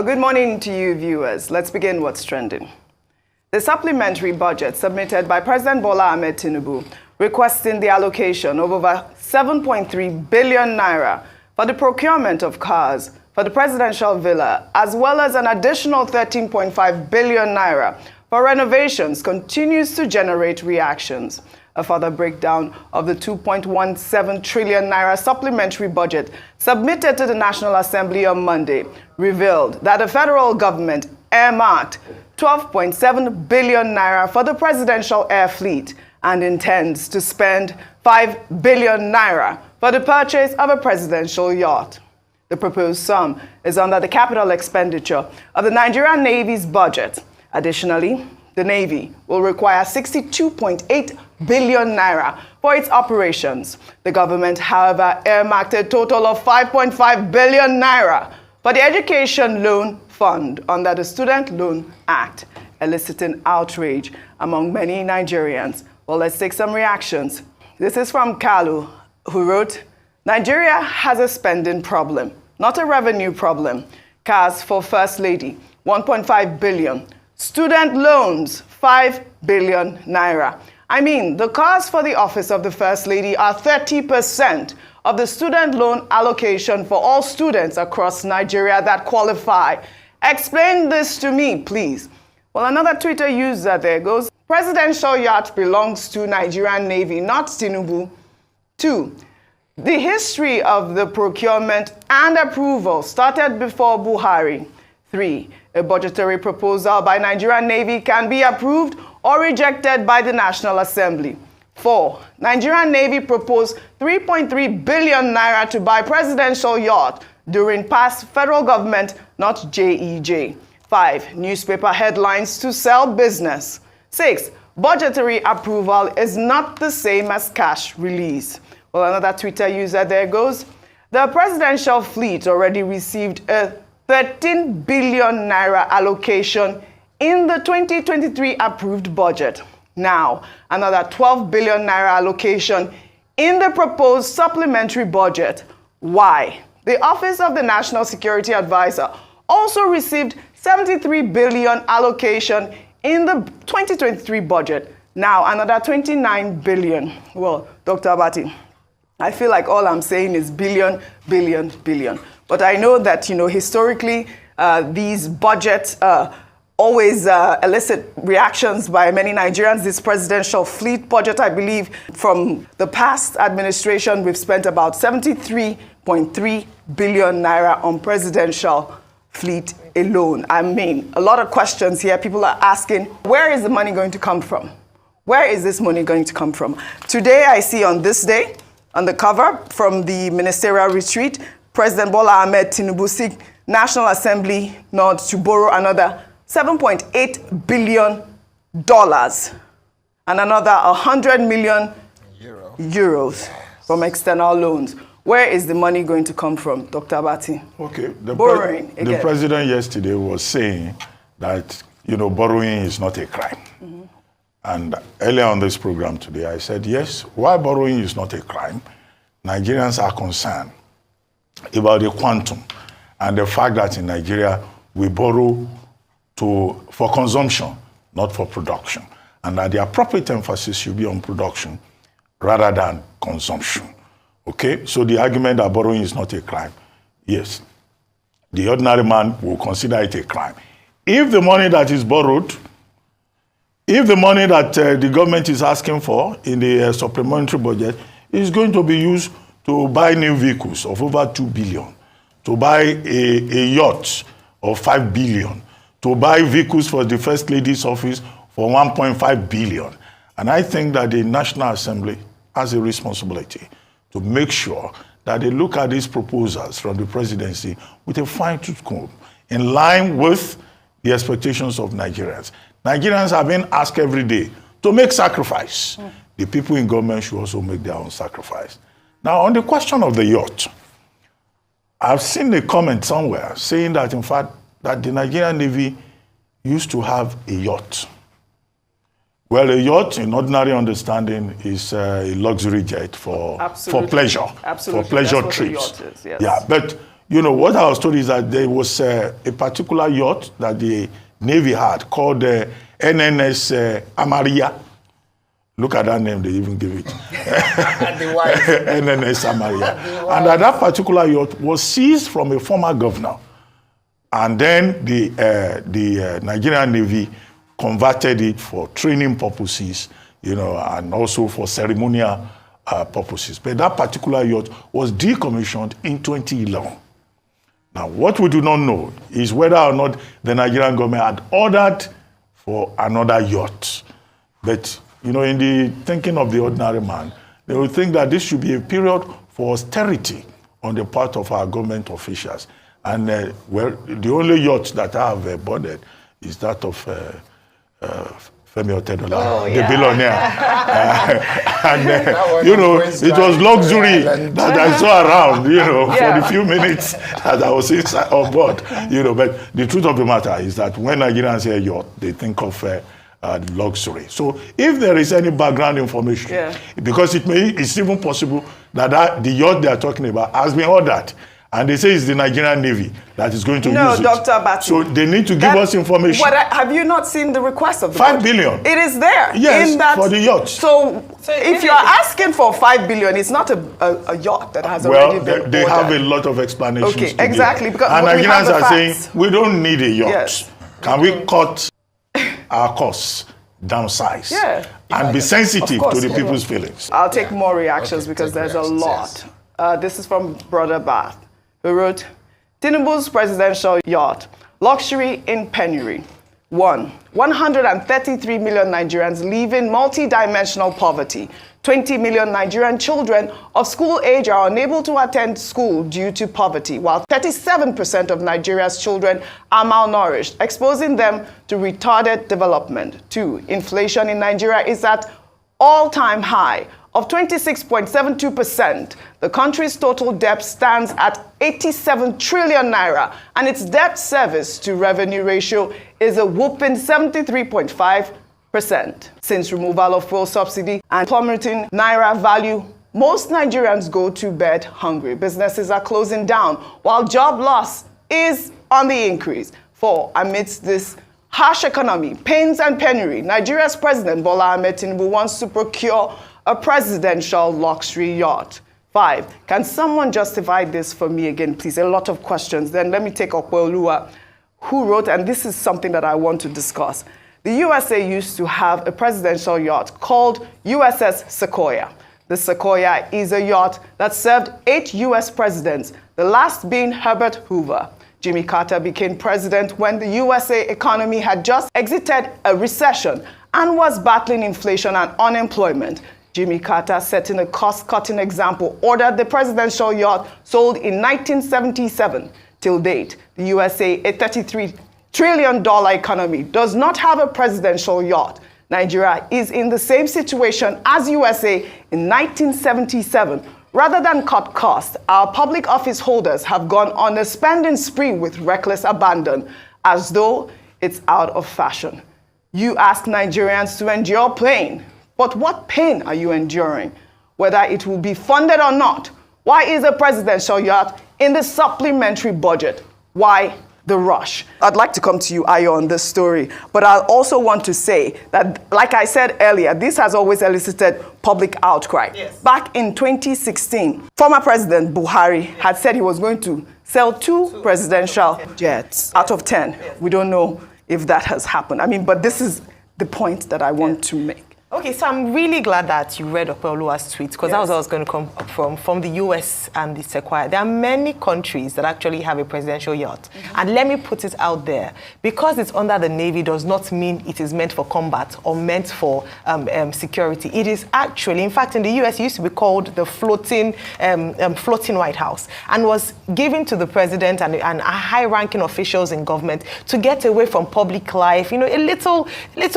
Good morning to you, viewers. Let's begin what's trending. The supplementary budget submitted by President Bola Ahmed Tinubu requesting the allocation of over 7.3 billion naira for the procurement of cars for the presidential villa, as well as an additional 13.5 billion naira for renovations, continues to generate reactions. A further breakdown of the 2.17 trillion naira supplementary budget submitted to the National Assembly on Monday revealed that the federal government earmarked 12.7 billion naira for the presidential air fleet and intends to spend 5 billion naira for the purchase of a presidential yacht. The proposed sum is under the capital expenditure of the Nigerian Navy's budget. Additionally, the Navy will require 62.8 billion naira for its operations. The government, however, earmarked a total of 5.5 billion naira for the Education Loan Fund under the Student Loan Act, eliciting outrage among many Nigerians. Well, let's take some reactions. This is from Kalu, who wrote, "Nigeria has a spending problem, not a revenue problem. Cars for First Lady, 1.5 billion. Student loans, 5 billion naira. I mean, the cars for the office of the First Lady are 30% of the student loan allocation for all students across Nigeria that qualify. Explain this to me, please." Well, another Twitter user there goes, "Presidential yacht belongs to Nigerian Navy, not Tinubu." 2. The history of the procurement and approval started before Buhari. 3. A budgetary proposal by Nigerian Navy can be approved or rejected by the National Assembly. 4. Nigerian Navy proposed 3.3 billion naira to buy presidential yacht during past federal government, not JEJ. 5. Newspaper headlines to sell business. 6. Budgetary approval is not the same as cash release. Well, another Twitter user there goes, "The presidential fleet already received a 13 billion naira allocation in the 2023 approved budget. Now, another 12 billion naira allocation in the proposed supplementary budget. Why? The Office of the National Security Advisor also received 73 billion allocation in the 2023 budget. Now, another 29 billion. Well, Dr. Abati, I feel like all I'm saying is billion, billion, billion. But I know that, historically, these budgets always elicit reactions by many Nigerians. This presidential fleet budget, I believe, from the past administration, we've spent about 73.3 billion naira on presidential fleet alone. I mean, a lot of questions here. People are asking, where is the money going to come from? Where is this money going to come from? Today, I see on this day, on the cover from the ministerial retreat, President Bola Ahmed Tinubu seek National Assembly nod to borrow another $7.8 billion and another 100 million euros from external loans. Where is the money going to come from, Dr. Abati? Okay, borrowing. The president yesterday was saying that, borrowing is not a crime. Mm-hmm. And earlier on this program today, I said, yes, while borrowing is not a crime, Nigerians are concerned about the quantum and the fact that in Nigeria we borrow for consumption, not for production, and that the appropriate emphasis should be on production rather than consumption. Okay, so the argument that borrowing is not a crime, yes, the ordinary man will consider it a crime. If the money that is borrowed, if the money that the government is asking for in the supplementary budget is going to be used to buy new vehicles of over 2 billion, to buy a yacht of 5 billion, to buy vehicles for the First Lady's office for 1.5 billion. And I think that the National Assembly has a responsibility to make sure that they look at these proposals from the presidency with a fine-tooth comb, in line with the expectations of Nigerians. Nigerians are being asked every day to make sacrifice. The people in government should also make their own sacrifice. Now, on the question of the yacht, I've seen a comment somewhere saying that, in fact, that the Nigerian Navy used to have a yacht. Well, a yacht, in ordinary understanding, is a luxury jet for pleasure, for pleasure trips. Is, yes. Yeah, but what I was told is that there was a particular yacht that the Navy had called NNS Amaria. Look at that name, they even give it. NNS Amaria. And that particular yacht was seized from a former governor. And then the Nigerian Navy converted it for training purposes, and also for ceremonial purposes. But that particular yacht was decommissioned in 2011. Now, what we do not know is whether or not the Nigerian government had ordered for another yacht. But, in the thinking of the ordinary man, they would think that this should be a period for austerity on the part of our government officials. And, the only yacht that I have boarded is that of Femi Otedola, the billionaire. And, it was luxury that I saw around, for the few minutes that I was inside on board. But the truth of the matter is that when Nigerians hear yacht, they think of luxury. So if there is any background information, because it's even possible that the yacht they are talking about has been ordered. And they say it's the Nigerian Navy that is going to use it. No, Dr. Abati. So they need to give us information. Have you not seen the request of the 5 billion. It is there. Yes, in that, for the yacht. So if you're asking for 5 billion, it's not a yacht that has already been ordered. They have a lot of explanations. Okay, exactly. Because and Nigerians are saying, facts. we don't need a yacht. Yes. Can we cut our costs, downsize, and be sensitive to the people's feelings? I'll take more reactions because there's a lot. This is from Brother Bath, who wrote, Tinubu's presidential yacht, luxury in penury. 133 million Nigerians live in multi-dimensional poverty. 20 million Nigerian children of school age are unable to attend school due to poverty, while 37% of Nigeria's children are malnourished, exposing them to retarded development. 2. Inflation in Nigeria is at all-time high of 26.72%. The country's total debt stands at 87 trillion naira, and its debt service to revenue ratio is a whopping 73.5%. Since removal of fuel subsidy and plummeting naira value, most Nigerians go to bed hungry. Businesses are closing down, while job loss is on the increase. 4. Amidst this harsh economy, pains and penury, Nigeria's President Bola Ahmed Tinubu wants to procure a presidential luxury yacht. 5. Can someone justify this for me again, please? A lot of questions. Then let me take Okweoluwa, who wrote, and this is something that I want to discuss. The USA used to have a presidential yacht called USS Sequoia. The Sequoia is a yacht that served 8 US presidents, the last being Herbert Hoover. Jimmy Carter became president when the USA economy had just exited a recession and was battling inflation and unemployment. Jimmy Carter, setting a cost-cutting example, ordered the presidential yacht sold in 1977. Till date, the USA, a $33 trillion economy, does not have a presidential yacht. Nigeria is in the same situation as USA in 1977. Rather than cut costs, our public office holders have gone on a spending spree with reckless abandon, as though it's out of fashion. You ask Nigerians to endure pain. But what pain are you enduring? Whether it will be funded or not. Why is a presidential yacht in the supplementary budget? Why the rush? I'd like to come to you, Ayo, on this story. But I also want to say that, like I said earlier, this has always elicited public outcry. Yes. Back in 2016, former President Buhari had said he was going to sell 2 presidential jets out of 10. Yes. We don't know if that has happened. But this is the point that I want to make. Okay, so I'm really glad that you read Okweoluwa's tweet, because that was where I was going to come from the US and the Sequoia. There are many countries that actually have a presidential yacht. And let me put it out there. Because it's under the Navy does not mean it is meant for combat or meant for security. It is actually, in fact, in the US, it used to be called the floating White House, and was given to the president and high-ranking officials in government to get away from public life, a little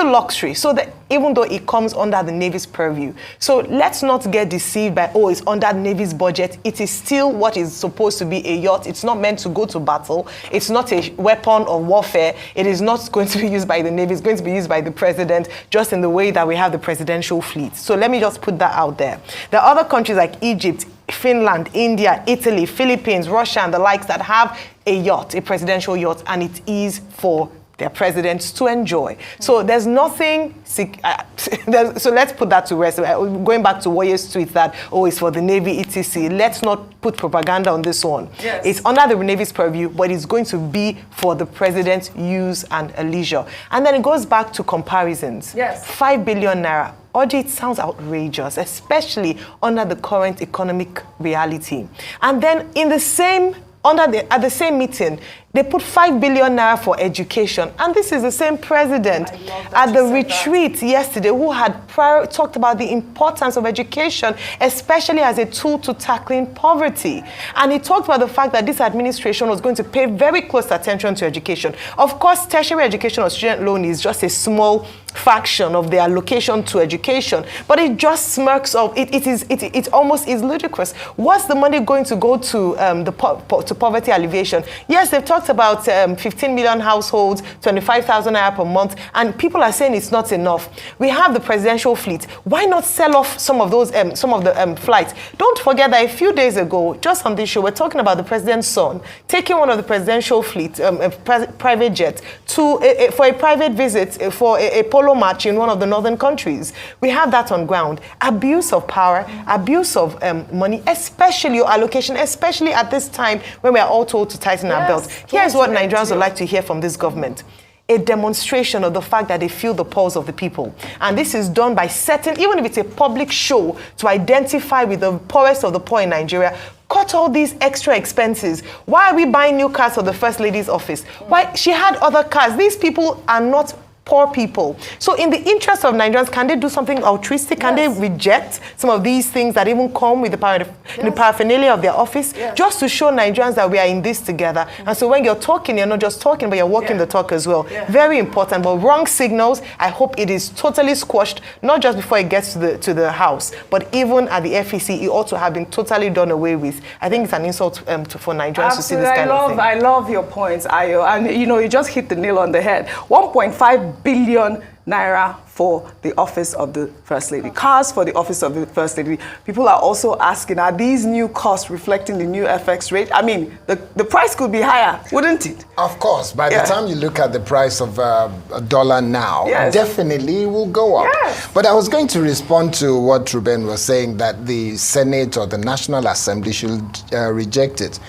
luxury. So that even though it comes under the Navy's purview. So let's not get deceived by, oh, it's under the Navy's budget. It is still what is supposed to be a yacht. It's not meant to go to battle. It's not a weapon of warfare. It is not going to be used by the Navy. It's going to be used by the president, just in the way that we have the presidential fleet. So let me just put that out there. There are other countries like Egypt, Finland, India, Italy, Philippines, Russia, and the likes that have a yacht, a presidential yacht, and it is for their presidents to enjoy. So there's nothing, so let's put that to rest. Going back to Woye's tweet that, oh, it's for the Navy, etc. Let's not put propaganda on this one. Yes. It's under the Navy's purview, but it's going to be for the president's use and leisure. And then it goes back to comparisons. Yes. 5 billion naira. Oji, it sounds outrageous, especially under the current economic reality. And then in the same, at the same meeting, they put 5 billion naira for education. And this is the same president at the retreat yesterday who had talked about the importance of education, especially as a tool to tackling poverty. And he talked about the fact that this administration was going to pay very close attention to education. Of course, tertiary education or student loan is just a small fraction of the allocation to education, but it just smirks of it. It almost is ludicrous. What's the money going to go to to poverty alleviation? Yes, they've talked about 15 million households, 25,000 naira per month, and people are saying it's not enough. We have the presidential fleet. Why not sell off some of those flights? Don't forget that a few days ago, just on this show, we're talking about the president's son taking one of the presidential fleet, private jet, for a private visit for a polo match in one of the northern countries. We have that on ground. Abuse of power, abuse of money, especially your allocation, especially at this time when we are all told to tighten our belts. Here's what Nigerians would like to hear from this government. A demonstration of the fact that they feel the pulse of the people. And this is done by setting, even if it's a public show, to identify with the poorest of the poor in Nigeria. Cut all these extra expenses. Why are we buying new cars for the First Lady's office? Why? She had other cars. These people are not poor people. So in the interest of Nigerians, can they do something altruistic? Can they reject some of these things that even come with the paraphernalia of their office? Just to show Nigerians that we are in this together. And so when you're talking, you're not just talking, but you're walking the talk as well. Very important, but wrong signals, I hope it is totally squashed, not just before it gets to the House, but even at the FEC, it ought to have been totally done away with. I think it's an insult for Nigerians to see this kind of thing. I love your points, Ayo. And you just hit the nail on the head. 1.5 billion naira for the office of the First Lady. Cars for the office of the First Lady. People are also asking, are these new costs reflecting the new FX rate? I mean, the price could be higher, wouldn't it? Of course. By the time you look at the price of a dollar now, definitely it will go up. But I was going to respond to what Ruben was saying, that the Senate or the National Assembly should reject it.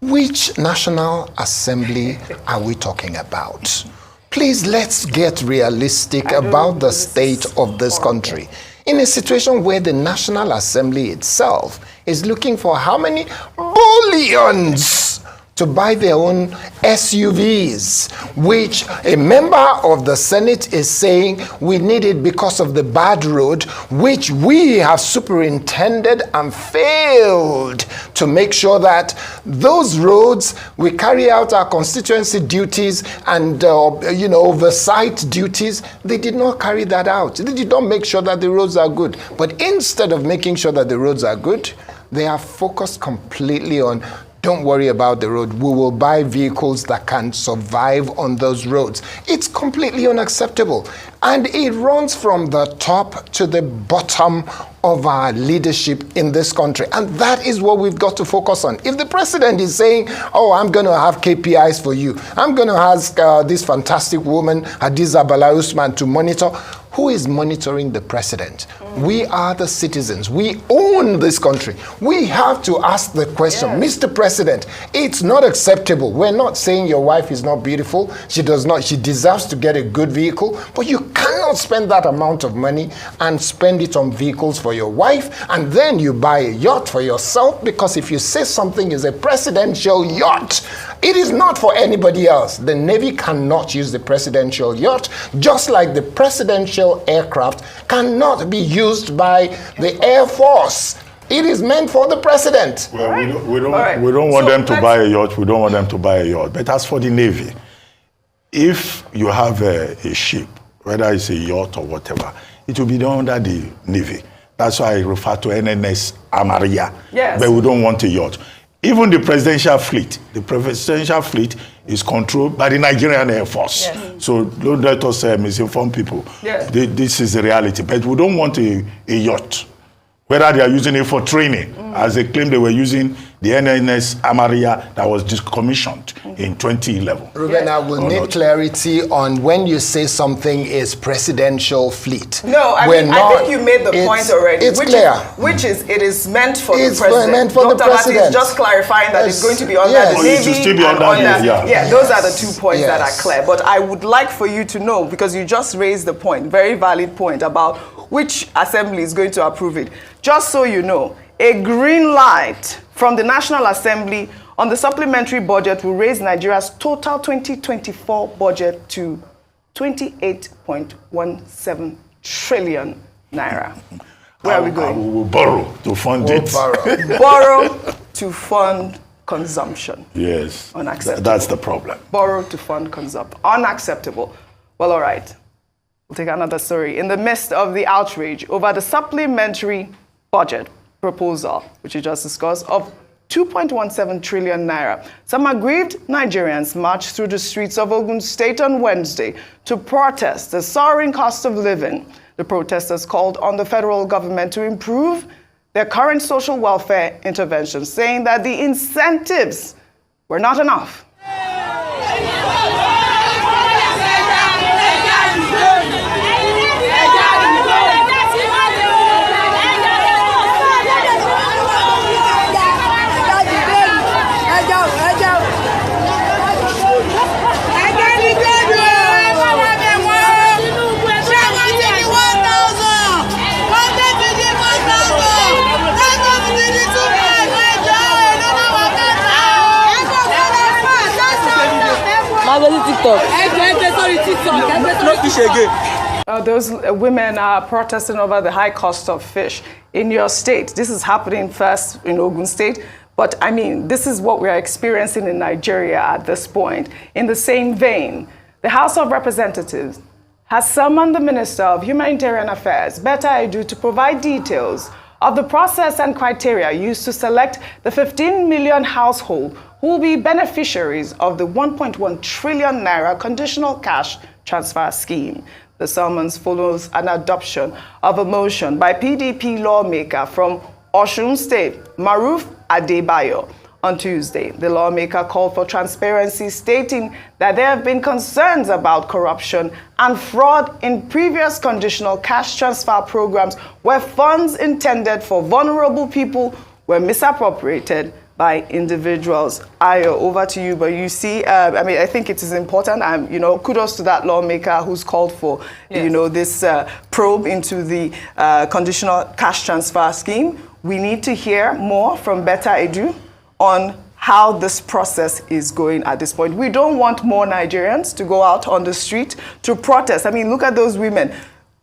Which National Assembly are we talking about? Please, let's get realistic about the state of this country. In a situation where the National Assembly itself is looking for how many billions to buy their own SUVs, which a member of the Senate is saying we need it because of the bad road, which we have superintended and failed to make sure that those roads, we carry out our constituency duties and oversight duties. They did not carry that out. They did not make sure that the roads are good. But instead of making sure that the roads are good, they are focused completely on, don't worry about the road. We will buy vehicles that can survive on those roads. It's completely unacceptable. And it runs from the top to the bottom of our leadership in this country. And that is what we've got to focus on. If the president is saying, oh, I'm going to have KPIs for you, I'm going to ask this fantastic woman, Hadiza Bala Usman, to monitor. Who is monitoring the president? We are the citizens. We own this country. We have to ask the question, Mr. President, it's not acceptable. We're not saying your wife is not beautiful. She deserves to get a good vehicle, but you cannot spend that amount of money and spend it on vehicles for your wife, and then you buy a yacht for yourself, because if you say something is a presidential yacht, it is not for anybody else. The Navy cannot use the presidential yacht, just like the presidential aircraft cannot be used by the Air Force. It is meant for the president. Well, we don't want them to buy a yacht. We don't want them to buy a yacht. But as for the Navy, if you have a ship whether it's a yacht or whatever, it will be done under the Navy. That's why I refer to NNS Amaria. Yes. But we don't want a yacht. Even the presidential fleet is controlled by the Nigerian Air Force. Yes. So don't let us misinform people. Yes. This is the reality. But we don't want a yacht. Whether they are using it for training, as they claim they were using the NNS Amaria that was decommissioned in 2011. Ruben, I will need clarity on when you say something is presidential fleet. No, I think you made the point already. It's clear. It is meant for the It's president. meant for the Dr. Bati president. is just clarifying that it's going to be under Yes. the Oh, Navy. it should still be and under the- yeah. those are the 2 points that Yes. are clear. But I would like for you to know, because you just raised the point, very valid point, about which assembly is going to approve it. Just so you know, a green light from the National Assembly on the supplementary budget will raise Nigeria's total 2024 budget to 28.17 trillion naira. Where are we going? We will borrow to fund it. Borrow to fund consumption. Yes. Unacceptable. That's the problem. Borrow to fund consumption. Unacceptable. Well, all right. We'll take another story. In the midst of the outrage over the supplementary budget proposal, which we just discussed, of 2.17 trillion naira, some aggrieved Nigerians marched through the streets of Ogun State on Wednesday to protest the soaring cost of living. The protesters called on the federal government to improve their current social welfare interventions, saying that the incentives were not enough. Those women are protesting over the high cost of fish in your state. This is happening first in Ogun State, but I mean, this is what we are experiencing in Nigeria at this point. In the same vein, the House of Representatives has summoned the Minister of Humanitarian Affairs, Betta Edu, to provide details of the process and criteria used to select the 15 million households who will be beneficiaries of the 1.1 trillion naira conditional cash transfer scheme. The summons follows an adoption of a motion by PDP lawmaker from Osun State, Maruf Adebayo. On Tuesday, the lawmaker called for transparency, stating that there have been concerns about corruption and fraud in previous conditional cash transfer programs where funds intended for vulnerable people were misappropriated by individuals. Ayo, over to you. But you see, I think it is important. Kudos to that lawmaker who's called for, this probe into the conditional cash transfer scheme. We need to hear more from Betta Edu on how this process is going at this point. We don't want more Nigerians to go out on the street to protest. I mean, look at those women.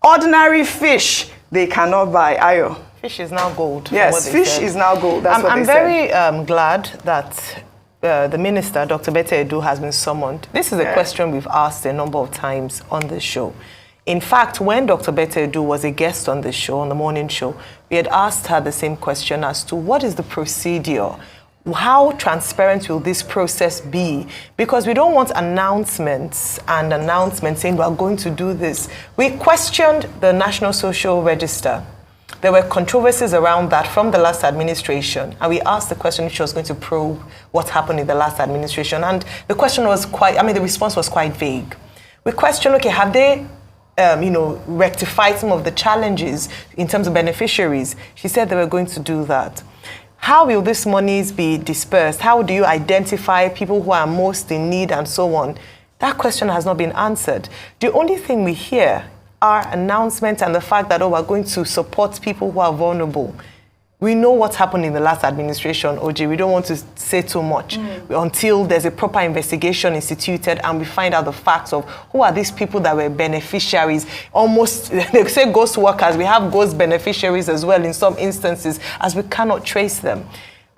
Ordinary fish, they cannot buy. Ayo. Fish is now gold. Yes, fish is now gold. That's what I'm they very said. glad that the minister, Dr. Betta Edu, has been summoned. This is a question we've asked a number of times on this show. In fact, when Dr. Betta Edu was a guest on this show, on the morning show, we had asked her the same question as to what is the procedure? How transparent will this process be? Because we don't want announcements saying we're going to do this. We questioned the National Social Register. There were controversies around that from the last administration. And we asked the question if she was going to probe what happened in the last administration. And the question was the response was quite vague. We questioned, okay, have they rectified some of the challenges in terms of beneficiaries? She said they were going to do that. How will these monies be dispersed? How do you identify people who are most in need and so on? That question has not been answered. The only thing we hear are announcements and the fact that, we're going to support people who are vulnerable. We know what happened in the last administration, OJ. We don't want to say too much until there's a proper investigation instituted and we find out the facts of who are these people that were beneficiaries. Almost, they say ghost workers. We have ghost beneficiaries as well in some instances, as we cannot trace them.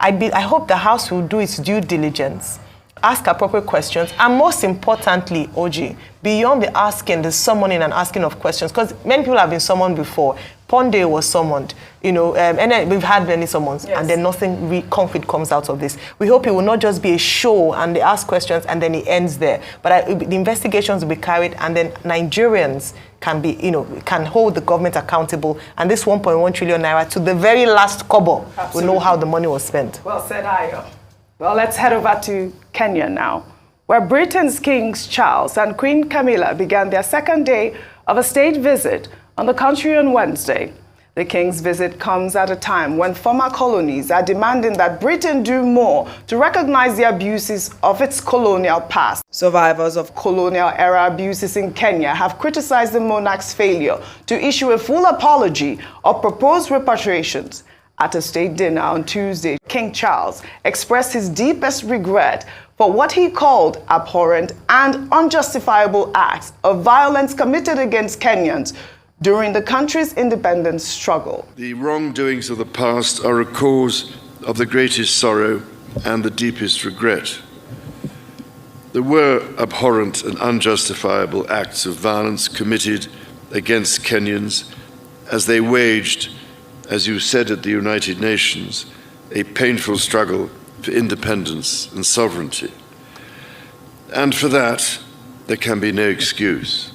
I hope the House will do its due diligence ask appropriate questions, and most importantly, OG, beyond the asking, the summoning and asking of questions, because many people have been summoned before. Ponde was summoned, and then we've had many summons, yes, and then nothing concrete comes out of this. We hope it will not just be a show and they ask questions and then it ends there, but the investigations will be carried, and then Nigerians can be, can hold the government accountable, and this 1.1 trillion naira to the very last kobo will know how the money was spent. Well said, Ayo. Well, let's head over to Kenya now, where Britain's King Charles and Queen Camilla began their second day of a state visit on the country on Wednesday. The King's visit comes at a time when former colonies are demanding that Britain do more to recognize the abuses of its colonial past. Survivors of colonial-era abuses in Kenya have criticized the monarch's failure to issue a full apology or propose repatriations. At a state dinner on Tuesday, King Charles expressed his deepest regret for what he called abhorrent and unjustifiable acts of violence committed against Kenyans during the country's independence struggle. The wrongdoings of the past are a cause of the greatest sorrow and the deepest regret. There were abhorrent and unjustifiable acts of violence committed against Kenyans as they waged, as you said at the United Nations, a painful struggle for independence and sovereignty. And for that, there can be no excuse.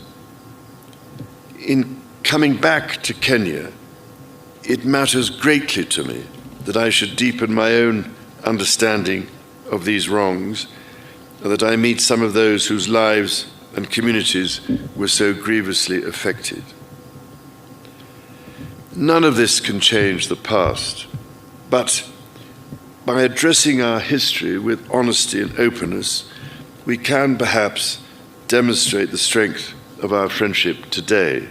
In coming back to Kenya, it matters greatly to me that I should deepen my own understanding of these wrongs, and that I meet some of those whose lives and communities were so grievously affected. None of this can change the past, but by addressing our history with honesty and openness, we can perhaps demonstrate the strength of our friendship today.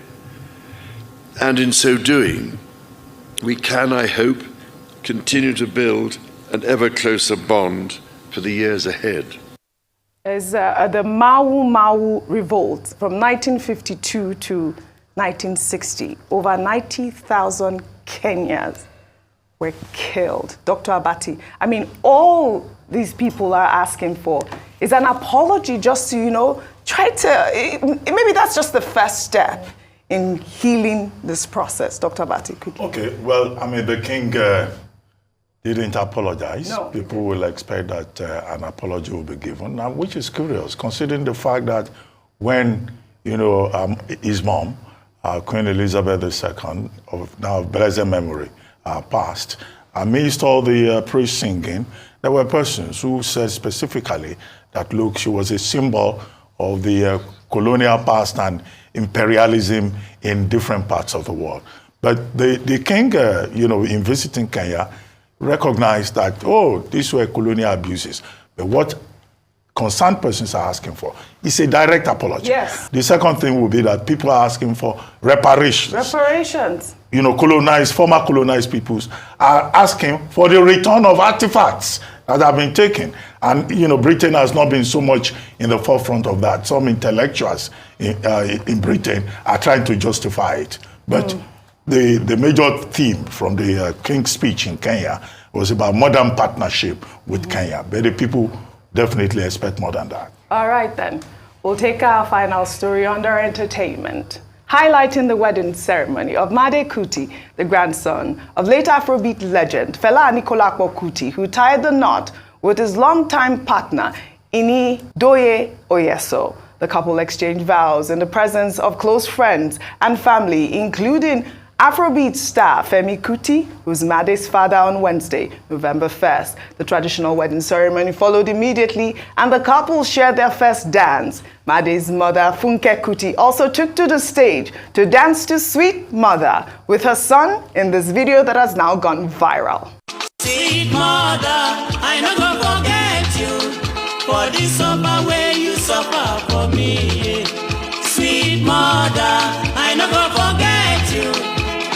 And in so doing, we can, I hope, continue to build an ever closer bond for the years ahead. As the Mau revolt from 1952 to 1960, over 90,000 Kenyans were killed. Dr. Abati, I mean, all these people are asking for is an apology just to, try to, maybe that's just the first step in healing this process. Dr. Abati, quickly. Okay, well, I mean, the king didn't apologize. No. People will expect that an apology will be given, which is curious, considering the fact that when, his mom, Queen Elizabeth II, of now blessed memory, passed, amidst all the praise singing, there were persons who said specifically that, look, she was a symbol of the colonial past and imperialism in different parts of the world. But the king, in visiting Kenya, recognized that, these were colonial abuses. But what concerned persons are asking for is a direct apology. Yes. The second thing will be that people are asking for reparations. Reparations. Former colonized peoples are asking for the return of artifacts that have been taken. And, Britain has not been so much in the forefront of that. Some intellectuals in Britain are trying to justify it. But the major theme from the King's speech in Kenya was about modern partnership with Kenya. But the people definitely expect more than that. All right, then. We'll take our final story under entertainment, highlighting the wedding ceremony of Made Kuti, the grandson of late Afrobeat legend Fela Anikulapo Kuti, who tied the knot with his longtime partner, Ini Doye Oyeso. The couple exchanged vows in the presence of close friends and family, including Afrobeat star Femi Kuti, who's Made's father, on Wednesday, November 1st. The traditional wedding ceremony followed immediately, and the couple shared their first dance. Made's mother, Funke Kuti, also took to the stage to dance to Sweet Mother with her son in this video that has now gone viral. Sweet mother, I no go forget you for the suffer where you suffer for me. Sweet mother, I no go forget you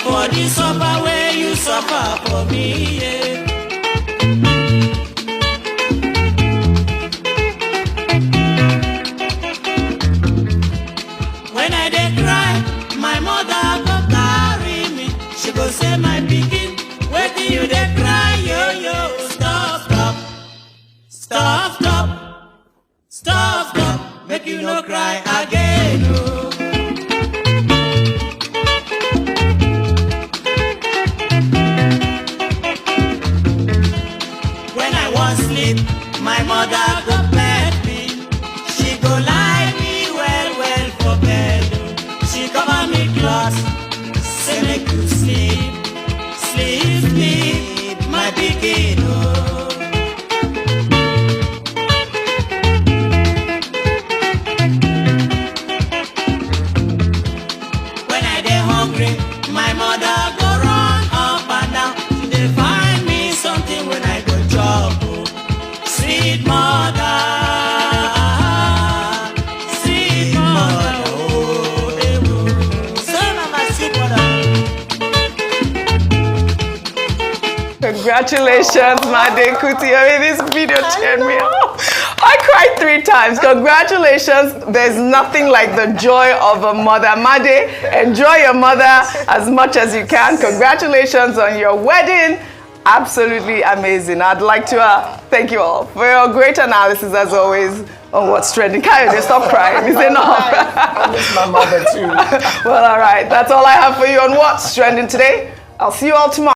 for the suffer where you suffer for me. When I dey cry, my mother go carry me. She go say, my pikin, waiting you dey cry, yo, stop, stop, stop, stop. cry again. Oh. When I was asleep, my mother go bed me. She go lie me well for bed. She cover me cloth, say make you sleep, sleep, my pikin. Oh. When I dey hungry, my mother go run up and down. She dey find me something when I go chop. Oh. Sweet mother, sweet mother, oh, so na my sweet mother. Congratulations, Made Kuti. I mean, this video turned me off. I cried 3 times. Congratulations. There's nothing like the joy of a mother. Made, enjoy your mother as much as you can. Congratulations on your wedding. Absolutely amazing. I'd like to thank you all for your great analysis, as always, on what's trending. Kayode, stop crying. It's enough. I miss my mother too. Well, all right. That's all I have for you on what's trending today. I'll see you all tomorrow.